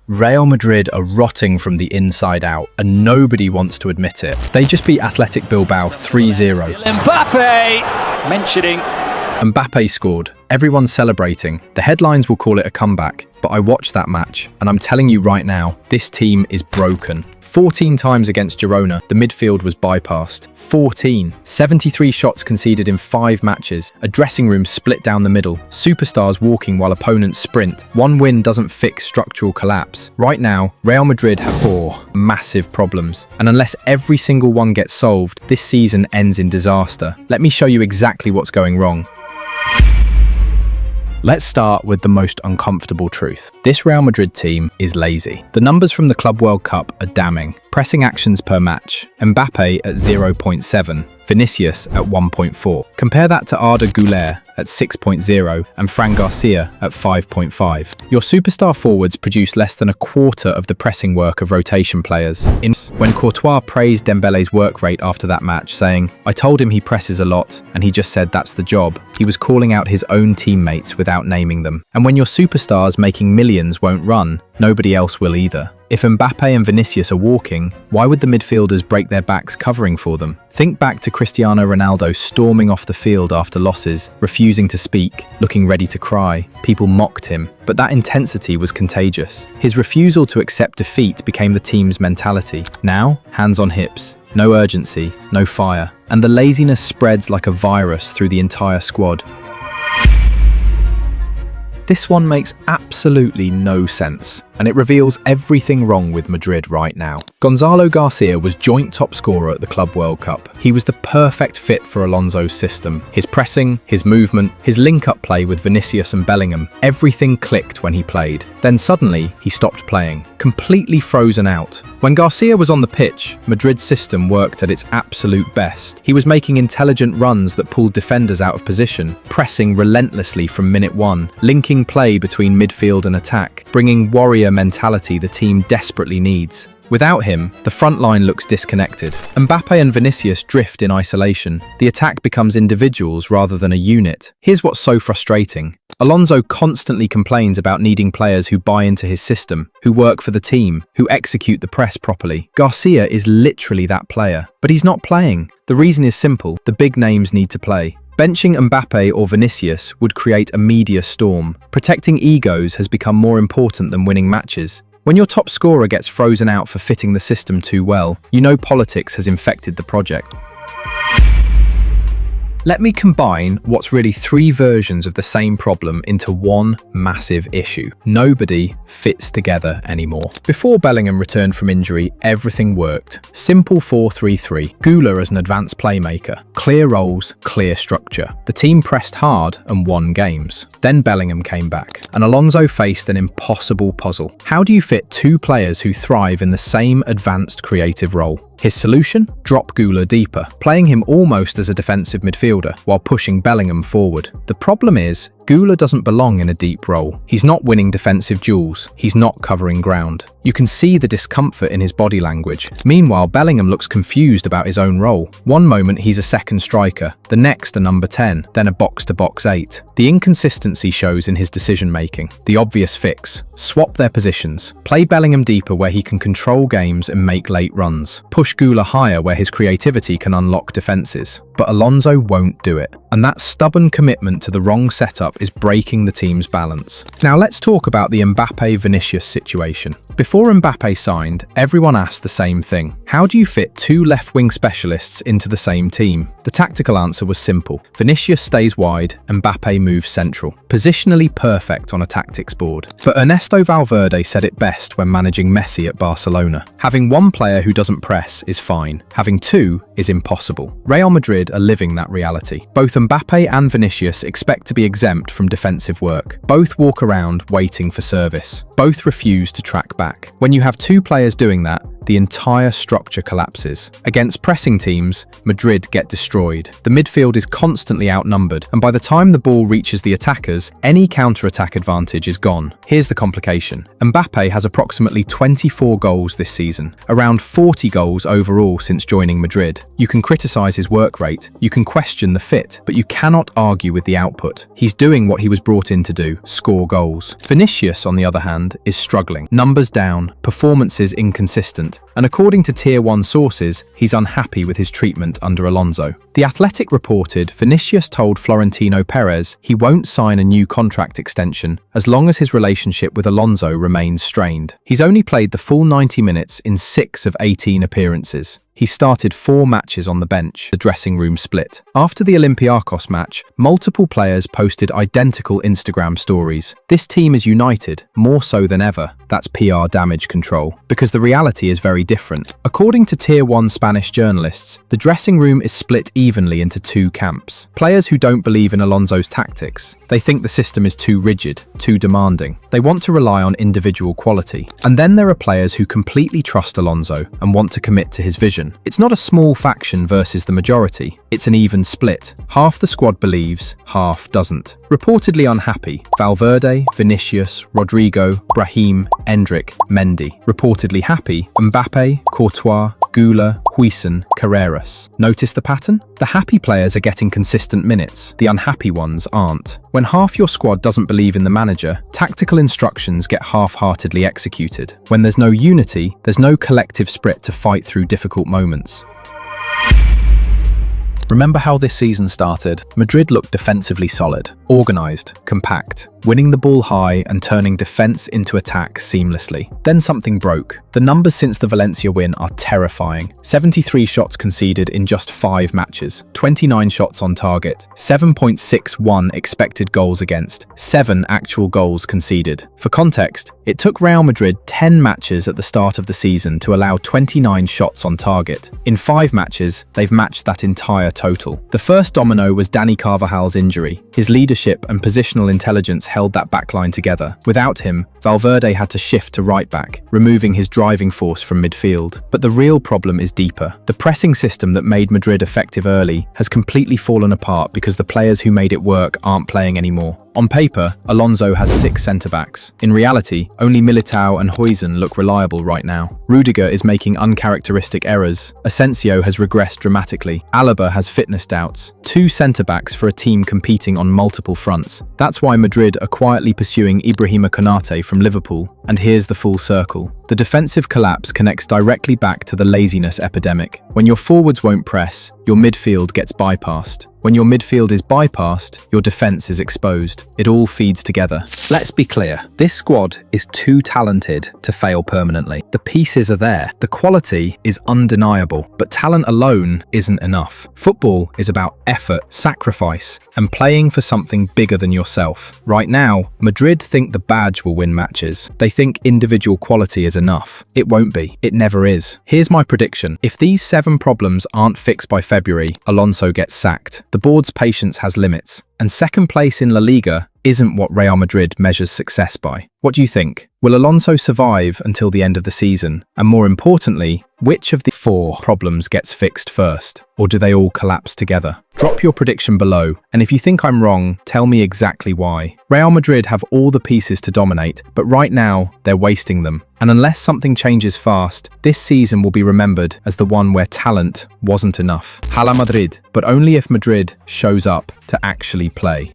Real Madrid are rotting from the inside out, and nobody wants to admit it. They just beat Athletic Bilbao 3-0. Mbappe! Mentioning. Mbappe scored. Everyone's celebrating. The headlines will call it a comeback, but I watched that match, and I'm telling you right now, this team is broken. 14 times against Girona, the midfield was bypassed. 14. 73 shots conceded in 5 matches. A dressing room split down the middle. Superstars walking while opponents sprint. One win doesn't fix structural collapse. Right now, Real Madrid have 4 massive problems. And unless every single one gets solved, this season ends in disaster. Let me show you exactly what's going wrong. Let's start with the most uncomfortable truth. This Real Madrid team is lazy. The numbers from the Club World Cup are damning. Pressing actions per match. Mbappe at 0.7, Vinicius at 1.4. Compare that to Güler at 6.0 and García at 5.5. Your superstar forwards produce less than a quarter of the pressing work of rotation players. When Courtois praised Dembele's work rate after that match, saying, "I told him he presses a lot, and he just said that's the job," he was calling out his own teammates without naming them. And when your superstars making millions won't run, nobody else will either. If Mbappe and Vinicius are walking, why would the midfielders break their backs covering for them? Think back to Cristiano Ronaldo storming off the field after losses, refusing to speak, looking ready to cry. People mocked him, but that intensity was contagious. His refusal to accept defeat became the team's mentality. Now, hands on hips, no urgency, no fire, and the laziness spreads like a virus through the entire squad. This one makes absolutely no sense, and it reveals everything wrong with Madrid right now. Gonzalo García was joint top scorer at the Club World Cup. He was the perfect fit for Alonso's system. His pressing, his movement, his link-up play with Vinicius and Bellingham, everything clicked when he played. Then suddenly, he stopped playing, completely frozen out. When García was on the pitch, Madrid's system worked at its absolute best. He was making intelligent runs that pulled defenders out of position, pressing relentlessly from minute 1, linking play between midfield and attack, bringing warrior mentality the team desperately needs. Without him, the front line looks disconnected. Mbappe and Vinicius drift in isolation. The attack becomes individuals rather than a unit. Here's what's so frustrating. Alonso constantly complains about needing players who buy into his system, who work for the team, who execute the press properly. García is literally that player, but he's not playing. The reason is simple: the big names need to play. Benching Mbappe or Vinicius would create a media storm. Protecting egos has become more important than winning matches. When your top scorer gets frozen out for fitting the system too well, you know politics has infected the project. Let me combine what's really 3 versions of the same problem into one massive issue. Nobody fits together anymore. Before Bellingham returned from injury, everything worked. Simple 4-3-3. Güler as an advanced playmaker. Clear roles, clear structure. The team pressed hard and won games. Then Bellingham came back, and Alonso faced an impossible puzzle. How do you fit 2 players who thrive in the same advanced creative role? His solution? Drop Güler deeper, playing him almost as a defensive midfielder while pushing Bellingham forward. The problem is, Güler doesn't belong in a deep role. He's not winning defensive duels. He's not covering ground. You can see the discomfort in his body language. Meanwhile, Bellingham looks confused about his own role. One moment he's a second striker, the next a number 10, then a box-to-box 8. The inconsistency shows in his decision-making. The obvious fix: swap their positions. Play Bellingham deeper where he can control games and make late runs. Push Güler higher where his creativity can unlock defenses. But Alonso won't do it. And that stubborn commitment to the wrong setup is breaking the team's balance. Now let's talk about the Mbappe-Vinicius situation. Before Mbappe signed, everyone asked the same thing. How do you fit 2 left-wing specialists into the same team? The tactical answer was simple. Vinicius stays wide, Mbappe moves central. Positionally perfect on a tactics board. But Ernesto Valverde said it best when managing Messi at Barcelona. Having 1 player who doesn't press is fine. Having 2 is impossible. Real Madrid are living that reality. Both Mbappe and Vinicius expect to be exempt from defensive work. Both walk around waiting for service. Both refuse to track back. When you have 2 players doing that, the entire structure collapses. Against pressing teams, Madrid get destroyed. The midfield is constantly outnumbered, and by the time the ball reaches the attackers, any counter-attack advantage is gone. Here's the complication. Mbappe has approximately 24 goals this season, around 40 goals overall since joining Madrid. You can criticize his work rate, you can question the fit, but you cannot argue with the output. He's doing what he was brought in to do, score goals. Vinicius, on the other hand, is struggling. Numbers down, performances inconsistent, and according to Tier 1 sources, he's unhappy with his treatment under Alonso. The Athletic reported Vinicius told Florentino Perez he won't sign a new contract extension as long as his relationship with Alonso remains strained. He's only played the full 90 minutes in 6 of 18 appearances. He started 4 matches on the bench, the dressing room split. After the Olympiacos match, multiple players posted identical Instagram stories. This team is united, more so than ever. That's PR damage control, because the reality is very different. According to Tier 1 Spanish journalists, the dressing room is split evenly into 2 camps. Players who don't believe in Alonso's tactics. They think the system is too rigid, too demanding. They want to rely on individual quality. And then there are players who completely trust Alonso and want to commit to his vision. It's not a small faction versus the majority. It's an even split. Half the squad believes, half doesn't. Reportedly unhappy, Valverde, Vinicius, Rodrigo, Brahim, Endrick, Mendy. Reportedly happy, Mbappe, Courtois, Güler, Huijsen, Carreras. Notice the pattern? The happy players are getting consistent minutes. The unhappy ones aren't. When half your squad doesn't believe in the manager, tactical instructions get half-heartedly executed. When there's no unity, there's no collective spirit to fight through difficult moments. Remember how this season started? Madrid looked defensively solid, organised, compact, winning the ball high and turning defence into attack seamlessly. Then something broke. The numbers since the Valencia win are terrifying. 73 shots conceded in just 5 matches, 29 shots on target, 7.61 expected goals against, 7 actual goals conceded. For context, it took Real Madrid 10 matches at the start of the season to allow 29 shots on target. In 5 matches, they've matched that entire total. The first domino was Dani Carvajal's injury. His leadership and positional intelligence held that backline together. Without him, Valverde had to shift to right back, removing his driving force from midfield. But the real problem is deeper. The pressing system that made Madrid effective early has completely fallen apart because the players who made it work aren't playing anymore. On paper, Alonso has 6 centre-backs. In reality, only Militao and Huijsen look reliable right now. Rudiger is making uncharacteristic errors. Asensio has regressed dramatically. Alaba has fitness doubts. 2 centre-backs for a team competing on multiple fronts. That's why Madrid are quietly pursuing Ibrahima Konate from Liverpool. And here's the full circle. The defensive collapse connects directly back to the laziness epidemic. When your forwards won't press, your midfield gets bypassed. When your midfield is bypassed, your defense is exposed. It all feeds together. Let's be clear, this squad is too talented to fail permanently. The pieces are there, the quality is undeniable, but talent alone isn't enough. Football is about effort, sacrifice, and playing for something bigger than yourself. Right now, Madrid think the badge will win matches. They think individual quality is enough. It won't be. It never is. Here's my prediction. If these 7 problems aren't fixed by February, Alonso gets sacked. The board's patience has limits, and second place in La Liga isn't what Real Madrid measures success by. What do you think? Will Alonso survive until the end of the season? And more importantly, which of the 4 problems gets fixed first? Or do they all collapse together? Drop your prediction below, and if you think I'm wrong, tell me exactly why. Real Madrid have all the pieces to dominate, but right now, they're wasting them. And unless something changes fast, this season will be remembered as the one where talent wasn't enough. Hala Madrid, but only if Madrid shows up to actually play.